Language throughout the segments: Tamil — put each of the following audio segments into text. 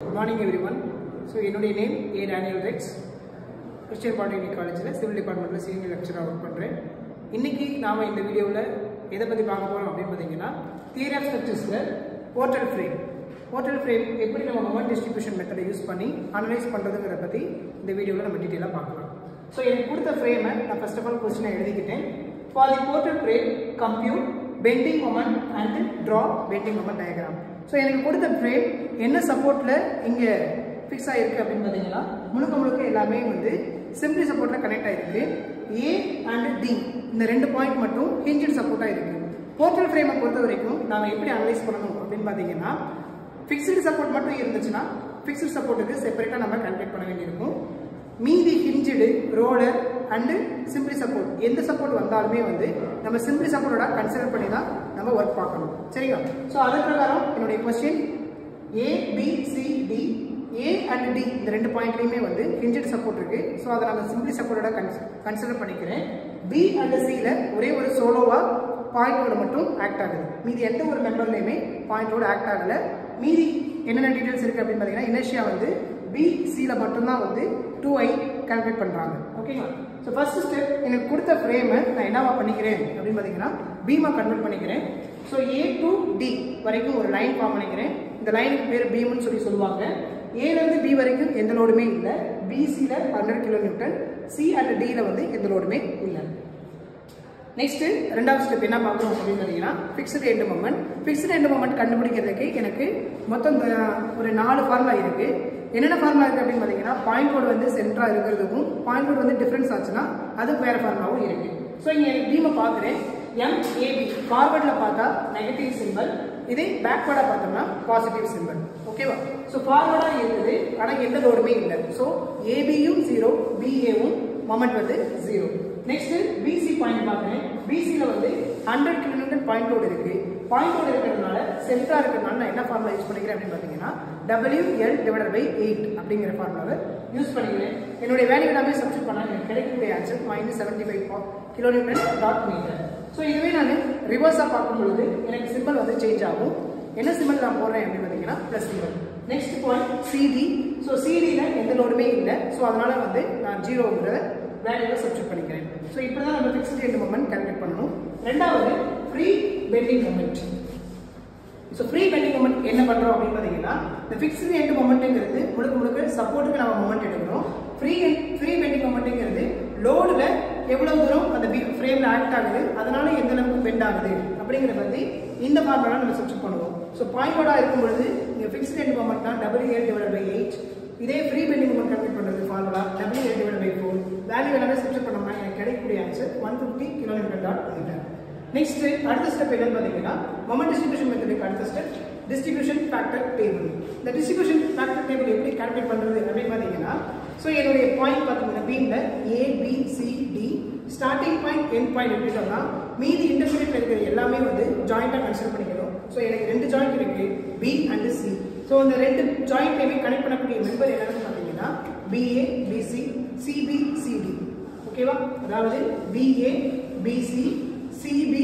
Good morning everyone. So என்னுடைய name A Daniel Rex. Christian Polytechnic Collegeல Civil Departmentல Senior Lecturer work பண்றேன். இன்னைக்கு நாம இந்த வீடியோல எதை பத்தி பார்க்க போறோம் அப்படினு பாத்தீங்கன்னா Theory of Structuresல portal frame. Portal frame எப்படி நம்ம moment distribution method யூஸ் பண்ணி அனலைஸ் பண்றதுங்கறத பத்தி இந்த வீடியோல நம்ம டீடைலா பார்க்கலாம். So எனக்கு கொடுத்த frame நான் first of all क्वेश्चन எழுதிக்கிட்டேன். For the portal frame compute bending moment and draw bending moment diagram. So எனக்கு கொடுத்த frame என்ன சப்போர்ட்ல இங்க ஃபிக்ஸ் ஆயிருக்கு அப்படினு பாத்தீங்கன்னா முழுக்க எல்லாமே வந்து சிம்பிளி சப்போர்ட்ல கனெக்ட் ஆயிருக்கு. A and D இந்த ரெண்டு பாயிண்ட் மட்டும் ஹிஞ்ச்ட் சப்போர்ட்டா இருக்கு. போர்ட்டல் ஃப்ரேமை பொறுத்த வரைக்கும் நாம எப்படி அனலைஸ் பண்ணணும் அப்படினு பாத்தீங்கன்னா ஃபிக்ஸ்டு சப்போர்ட் மட்டும் இருந்துச்சுன்னா ஃபிக்ஸ்டு சப்போர்ட்டுக்கு செப்பரேட்டா நம்ம கால்குலேட் பண்ண வேண்டியிருக்கும். மீதி ஹிஞ்ச்டு ரோலர் அண்ட் சிம்பிளி சப்போர்ட் எந்த சப்போர்ட் வந்தாலுமே வந்து நம்ம சிம்பிளி சப்போர்ட்டோட கன்சிடர் பண்ணி தான் நம்ம ஒர்க் பார்க்கணும். சரிங்களா? ஸோ அதன் பிரகாரம் என்னுடைய question A, B, C, D, A and D இந்த ரெண்டு பாயிண்ட்லையுமே வந்து ஹிஞ்ச்டு சப்போர்ட் இருக்கு. ஸோ அதை நம்ம சிம்பிளி சப்போர்ட்டோட கன்சிடர் பண்ணிக்கிறேன். B and Cல ஒரே ஒரு சோலோவா பாயிண்டோட மட்டும் ஆக்ட் ஆகுது. மீதி எந்த ஒரு மெம்பர்லையுமே பாயிண்டோட ஆக்ட் ஆகல. மீதி என்னென்ன டீடைல்ஸ் இருக்கு அப்படின்னு பார்த்தீங்கன்னா இனர்ஷியா வந்து B, Cல மட்டும்தான் வந்து 2i கால்குலேட் பண்றாங்க. ஓகேங்களா? ஸோ ஃபர்ஸ்ட் ஸ்டெப் எனக்கு கொடுத்த ஃப்ரேமை நான் என்னவா பண்ணிக்கிறேன் அப்படின்னு பார்த்தீங்கன்னா பீமா கன்வெர்ட் பண்ணிக்கிறேன். ஸோ A to D வரைக்கும் ஒரு லைன் ஃபார்ம் பண்ணிக்கிறேன். இந்த லைனுக்கு பேர் பீம்னு சொல்லுவாங்க. ஏலேருந்து பி வரைக்கும் எந்த லோடுமே இல்லை. பிசியில் 100 கிலோமீட்டர், சி அண்ட் டியில் வந்து எந்த லோடுமே இல்லை. நெக்ஸ்ட் ரெண்டாவது ஸ்டெப் என்ன பார்க்கணும் அப்படின்னு பார்த்தீங்கன்னா fixed end moment. Fixed end moment கண்டுபிடிக்கிறதுக்கு எனக்கு மொத்தம் ஒரு 4 ஃபார்முலா இருக்கு. என்னென்ன ஃபார்முலா இருக்கு அப்படின்னு பார்த்தீங்கன்னா பாயிண்ட் கோடு வந்து சென்டரா இருக்கிறதுக்கும் பாயிண்ட் கோடு வந்து டிஃபரன்ஸ் ஆச்சுன்னா அதுக்கு வேற ஃபார்முலாவும் இருக்கு. ஸோ இங்கே பீமை பார்க்குறேன். MAB ஃபார்வர்ட்ல பார்த்தா நெகட்டிவ் சிம்பிள், இதே பேக்வர்டா பார்த்தோம்னா பாசிட்டிவ் சிம்பிள். ஓகேவா? ஸோ ஃபார்வர்டா இருக்குது ஆனால் எந்த லோடுமே இல்லை. ஸோ ஏபியும் 0, பிஏவும் மொமெண்ட் வந்து 0. நெக்ஸ்ட் பிசி பாயிண்ட் பார்க்குறேன். பிசியில் வந்து 100 கிலோமீட்டர் பாயிண்ட் லோடு இருக்கு. பாயிண்ட் லோடு இருக்கிறதுனால சென்டரா இருக்கிறதுனால நான் என்ன ஃபார்முலா யூஸ் பண்ணிக்கிறேன் அப்படின்னு பார்த்தீங்கன்னா WL/8 அப்படிங்கிற ஃபார்முலாவை யூஸ் பண்ணிக்கிறேன். என்னுடைய வேல்யூ எல்லாமே சப்ஸ்டிட் பண்ணால் எனக்கு கிடைக்கக்கூடிய answer -75 kilometre dot metre. So இதுவே நான் ரிவர்ஸாக பார்க்கும் பொழுது எனக்கு சிம்பிள் வந்து சேஞ்ச் ஆகும். என்ன சிம்பிள் நான் போடுறேன் அப்படின்னு பார்த்தீங்கன்னா plus simple. Next point CD. So சிடியில் எந்த லோடுமே இல்லை. ஸோ அதனால வந்து நான் 0ங்கிற வேல்யூவை சப்ஸ்டிட் பண்ணிக்கிறேன். ஸோ இப்படி தான் நம்ம ஃபிக்ஸ்டு எண்ட் மொமெண்ட் கால்குலேட் பண்ணணும். ரெண்டாவது free bending moment. So free bending moment என்ன பண்ணுறோம் அப்படின்னு பார்த்தீங்கன்னா இந்த ஃபிக்ஸ்டு எண்ட் மொமெண்ட்டுங்கிறது முழுக்க சப்போர்ட்டுக்கு நம்ம மொமெண்ட் எடுக்கிறோம். ஃப்ரீ பெண்டிங் மொமெண்ட்டுங்கிறது லோடுல எவ்வளவு தூரம் அந்த ஃப்ரேம்ல ஆக்ட் ஆகுது, அதனால எந்த அளவுக்கு பெண்ட் ஆகுது அப்படிங்கிறத பத்தி இந்த ஃபார்முலா நம்ம சப்ஸ்டிட் பண்ணுவோம். ஸோ பாயிண்டோட இருக்கும் பொழுது இங்கே ஃபிக்ஸ்டு எண்ட் மொமெண்ட் தான் WL/8. இதே ஃப்ரீ பெண்டிங் மொமெண்ட் கால்குலேட் பண்றது ஃபார்முலா WL/4. வேல்யூ எல்லாமே சப்ஸ்டிட் பண்ணோம்னா எனக்கு கிடைக்கக்கூடிய answer 150 kilometre dot metre. Next அடுத்த ஸ்டெப் என்னன்னு பார்த்தீங்கன்னா மொமெண்ட் டிஸ்ட்ரிபியூஷன் மெத்தடுக்கு அடுத்த ஸ்டெப் டிஸ்ட்ரிபியூஷன் ஃபேக்டர் டேபிள். இந்த டிஸ்ட்ரிபியூஷன் ஃபேக்டர் டேபிள் எப்படி கால்குலேட் பண்றது அப்படின்னு பார்த்தீங்கன்னா ஸோ என்னுடைய பாயிண்ட் பார்த்தீங்கன்னா பீம்ல ABCD starting point end point எடுத்துட்டோம்னா மீதி இன்டர்மீடியட்ல இருக்கிற எல்லாமே வந்து ஜாயிண்டா கன்சிடர் பண்ணிக்கணும். ஸோ எனக்கு 2 ஜாயிண்ட் இருக்கு B and C. ஸோ இந்த 2 ஜாயிண்ட்லையுமே கனெக்ட் பண்ணக்கூடிய மெம்பர் என்னன்னு பார்த்தீங்கன்னா BA BC CB CD. ஓகேவா? அதாவது BA BC CB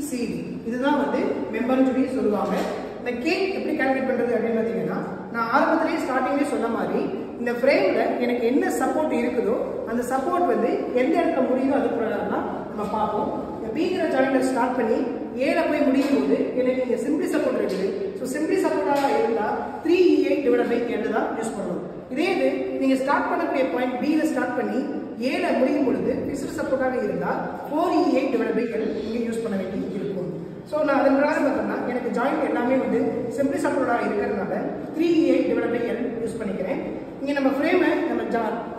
CD இதுதான் வந்து மெம்பர்னு சொல்லி சொல்லுவாங்க. இந்த K எப்படி கால்குலேட் பண்றது அப்படின்னு பார்த்தீங்கன்னா நான் ஆரம்பத்திலேயே ஸ்டார்டிங்லேயே சொன்ன மாதிரி இந்த ஃப்ரேம்ல எனக்கு என்ன சப்போர்ட் இருக்குதோ அந்த சப்போர்ட் வந்து எந்த இடத்துல முடியுதோ அது பிரகாரம் தான் நம்ம பார்ப்போம். இந்த பிங்கிற ஜாயிண்ட்ல ஸ்டார்ட் பண்ணி ஏல போய் முடியும் போது எனக்கு இங்கே சிம்பிளி சப்போர்ட் இருக்குது. ஸோ சிம்பிளி சப்போர்ட்டாக இருந்தால் 3E/L தான் யூஸ் பண்ணணும். இதே இது நீங்க ஸ்டார்ட் பண்ணக்கூடிய பாயிண்ட் பில ஸ்டார்ட் பண்ணி ஏல முடியும் பொழுது ஃபிக்ஸ்டு சப்போர்ட்டாக இருந்தால் 4E/8/L இங்கே யூஸ் பண்ண வேண்டி இருக்கும். ஸோ நான் அதன் பிரகாரம் பார்த்தோம்னா எனக்கு ஜாயிண்ட் எல்லாமே வந்து சிம்பிளி சப்போர்ட்டாக இருக்கிறதுனால 3E/8/L யூஸ் பண்ணிக்கிறேன். இங்கே நம்ம ஃப்ரேமை நம்ம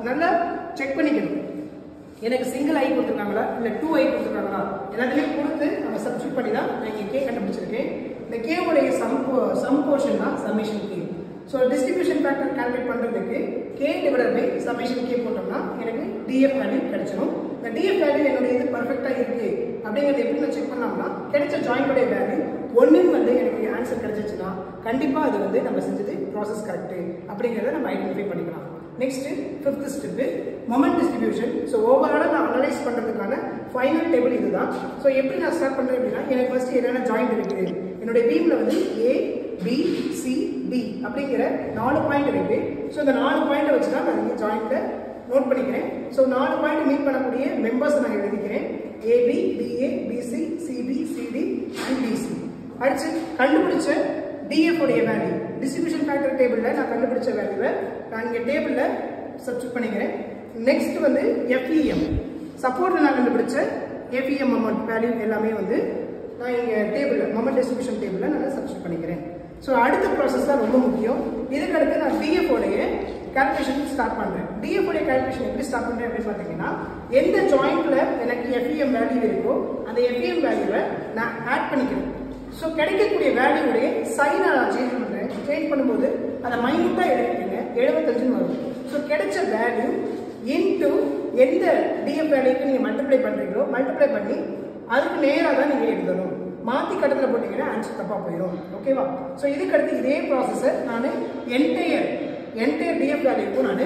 நல்லா செக் பண்ணிக்கணும். எனக்கு சிங்கிள் ஐ கொடுத்துருக்காங்களா இல்லை 2i கொடுத்துருக்காங்களா எல்லாத்தையுமே கொடுத்து நம்ம சப்ஸ்டிட் பண்ணி தான் நான் இங்கே கே கண்டுபிடிச்சிருக்கேன். இந்த கேவுடைய சம் போர்ஷன் தான் summation K. So distribution factor calculate பண்ணுறதுக்கு K/சம்மேஷன் கே போட்டோம்னா எனக்கு DF வேல்யூ கிடைச்சிடும். இந்த DF வேல்யூ என்னுடைய இது பர்ஃபெக்டாக இருக்கு அப்படிங்கிறத எப்படி நான் செக் பண்ணோம்னா கிடைச்ச ஜாயிண்டோடைய வேல்யூ 1ன்னு வந்து எனக்கு ஆன்சர் கிடைச்சிச்சுன்னா கண்டிப்பாக அது வந்து நம்ம செஞ்சது ப்ராசஸ் கரெக்ட் அப்படிங்கிறத நம்ம ஐடென்டிஃபை பண்ணிக்கலாம். Next 5th step moment distribution. So ஓவராலாக நான் அனலைஸ் பண்ணுறதுக்கான ஃபைனல் டேபிள் இதுதான். ஸோ எப்படி நான் ஸ்டார்ட் பண்ணுறேன் அப்படின்னா எனக்கு ஃபர்ஸ்ட் என்னென்ன ஜாயிண்ட் இருக்குது என்னுடைய பீம்ல வந்து A B C D அப்படிங்கிற 4 பாயிண்ட் இருக்கு. ஸோ இந்த 4 பாயிண்ட் வச்சு தான் நான் இங்கே ஜாயிண்ட்ல நோட் பண்ணிக்கிறேன். ஸோ 4 பாயிண்ட் மீட் பண்ணக்கூடிய மெம்பர்ஸ் நான் எழுதிக்கிறேன். AB, BA, BC, CB, CD and DC. அடுத்து கண்டுபிடிச்ச DF உடைய வேல்யூ டிஸ்ட்ரிபியூஷன் ஃபேக்டர் டேபிளில் நான் கண்டுபிடிச்ச வேல்யூவை நான் இங்கே டேபிளில் சப்ஸ்டிட் பண்ணிக்கிறேன். நெக்ஸ்ட் வந்து FEM சப்போர்ட்டில் நான் கண்டுபிடிச்ச FEM மொமெண்ட் வேல்யூ எல்லாமே வந்து நான் இங்கே டேபிளில் மொமெண்ட் டிஸ்ட்ரிபியூஷன் டேபிளில் நான் சப்ஸ்டிட் பண்ணிக்கிறேன். ஸோ அடுத்த ப்ராசஸ் தான் ரொம்ப முக்கியம். இதுக்கடுத்து நான் DF உடைய கால்குலேஷன் ஸ்டார்ட் பண்ணுறேன். DF உடைய கால்குலேஷன் எப்படி ஸ்டார்ட் பண்ணுறேன் அப்படின்னு பார்த்தீங்கன்னா, எந்த ஜாயிண்ட்ல எனக்கு FEM வேல்யூ இருக்கோ அந்த FEM வேல்யூவை நான் ஆட் பண்ணிக்கிறேன். ஸோ கிடைக்கக்கூடிய வேல்யூடைய சைனை நான் சேஞ்ச் பண்ணுறேன். சேஞ்ச் பண்ணும்போது அதை மைனூட்டாக எடுத்துக்கங்க, 75 வரும். ஸோ கிடைச்ச வேல்யூ இன்டு எந்த DF வேல்யூக்கு நீங்கள் மல்டிப்ளை பண்ணுறீங்களோ மல்டிப்ளை பண்ணி அதுக்கு நேராக தான் நீங்கள் எழுதணும். மாற்றி கட்டத்தில் போட்டிங்கன்னா ஆன்சர் தப்பாக போயிடும். ஓகேவா? ஸோ இதுக்கடுத்து இதே ப்ராசஸை நான் என்டையர் DF வேல்யூக்கும் நான்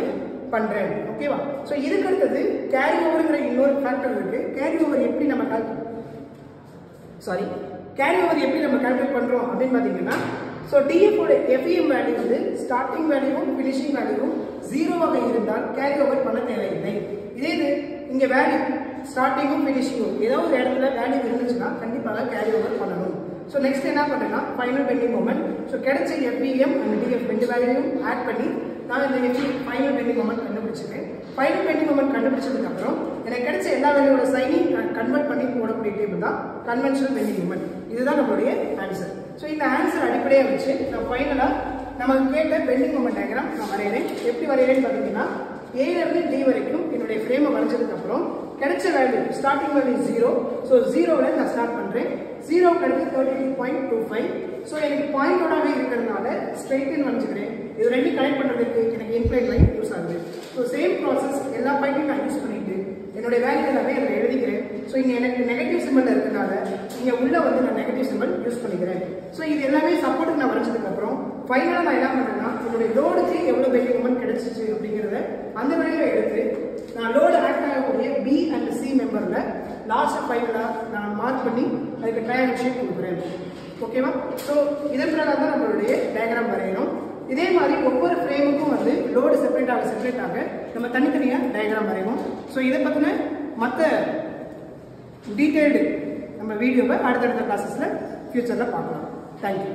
பண்ணுறேன். ஓகேவா? ஸோ இதுக்கடுத்தது கேரி ஓவருங்கிற இன்னொரு ஃபேக்டர் இருக்குது. கேரி ஓவர் எப்படி நம்ம கால்குலேட் பண்ணுறோம் அப்படின்னு பார்த்தீங்கன்னா, ஸோ DF உடைய FEM வேல்யூ வந்து ஸ்டார்டிங் வேல்யூவும் ஃபினிஷிங் வேல்யூவும் 0வாக இருந்தால் கேரி ஓவர் பண்ண தேவையில்லை. இதே இது இங்கே வேல்யூ ஸ்டார்டிங்கும் ஃபினிஷிங்கும் ஏதோ ஒரு இடத்துல வேல்யூ இருந்துச்சுன்னா கண்டிப்பாக கேரி ஓவர் பண்ணணும். ஸோ நெக்ஸ்ட் என்ன பண்ணுறேன்னா ஃபைனல் பெண்டிங் மொமெண்ட். ஸோ கிடைச்ச FEM அண்ட் DF ரெண்டு வேல்யூவும் ஆட் பண்ணி நான் இந்த ஃபைனல் பெண்டிங் மொமெண்ட் கண்டுபிடிச்சிருக்கேன். ஃபைனல் பெண்டிங் மொமெண்ட் கண்டுபிடிச்சதுக்கப்புறம் எனக்கு கிடைச்ச எல்லா வேல்யூவோட சைனையும் கன்வெர்ட் பண்ணி போடக்கூடிய டேபிள் தான் கன்வென்ஷனல் பெண்டிங் மொமெண்ட். இதுதான் நம்மளுடைய ஆன்சர். ஸோ இந்த ஆன்சர் அடிப்படையாக வச்சு நான் ஃபைனலாக நமக்கு கேட்ட பெண்டிங் மொமெண்ட் டயக்ராம் நான் வரைகிறேன். எப்படி வரைகிறேன்னு பார்த்தீங்கன்னா, ஏலேருந்து D வரைக்கும் என்னுடைய ஃப்ரேமை வரைஞ்சதுக்கப்புறம் கிடைச்ச வேல்யூ ஸ்டார்டிங் வேல்யூ 0. ஸோ 0வில் நான் ஸ்டார்ட் பண்ணுறேன். 0க்கு அடுத்து 32.25. ஸோ எனக்கு பாயிண்டோடாகவே இருக்கிறதுனால ஸ்ட்ரெயிட் லைன் வரைஞ்சிக்கிறேன். இது ரெண்டும் கனெக்ட் பண்ணுறதுக்கு எனக்கு இன்க்ளைன் லைன் யூஸ் ஆகுது. ஸோ சேம் ப்ராசஸ் எல்லா பாயிண்ட்டையும் நான் யூஸ் பண்ணிட்டு என்னுடைய வேல்யூ எல்லாமே அதில் எழுதிக்கிறேன். ஸோ இங்கே எனக்கு நெகட்டிவ் சிம்பிள் இருக்கிறதுனால இங்கே உள்ள வந்து நான் நெகட்டிவ் சிம்பிள் யூஸ் பண்ணிக்கிறேன். ஸோ இது எல்லாமே சப்போர்ட்டுக்கு நான் வரைஞ்சதுக்கப்புறம் ஃபைனலாக நான் என்ன பண்ணுறேன்னா, என்னுடைய லோடுக்கு எவ்வளோ பெண்டிங் மொமெண்ட் கிடைச்சிச்சு அப்படிங்கிறத அந்த வேலையை எடுத்து நான் லோடு ஆக்ட் ஆகக்கூடிய B அண்ட் C மெம்பரில் லாஸ்ட் ஃபைனலாக நான் மார்க் பண்ணி அதுக்கு ட்ரையாங்கிள் ஷேப் கொடுக்குறேன். ஓகேவா? ஸோ இதன் பிரகாரம் தான் நம்மளுடைய டயக்ராம் வரையணும். இதே மாதிரி ஒவ்வொரு ஃப்ரேமுக்கும் வந்து லோடு செப்பரேட்டாக நம்ம தனித்தனியாக டயக்ராம் வரைவோம். ஸோ இதை பற்றின மற்ற டீட்டெயில்டு நம்ம வீடியோவை அடுத்தடுத்த கிளாஸஸில் ஃபியூச்சரில் பார்க்கலாம். தேங்க்யூ.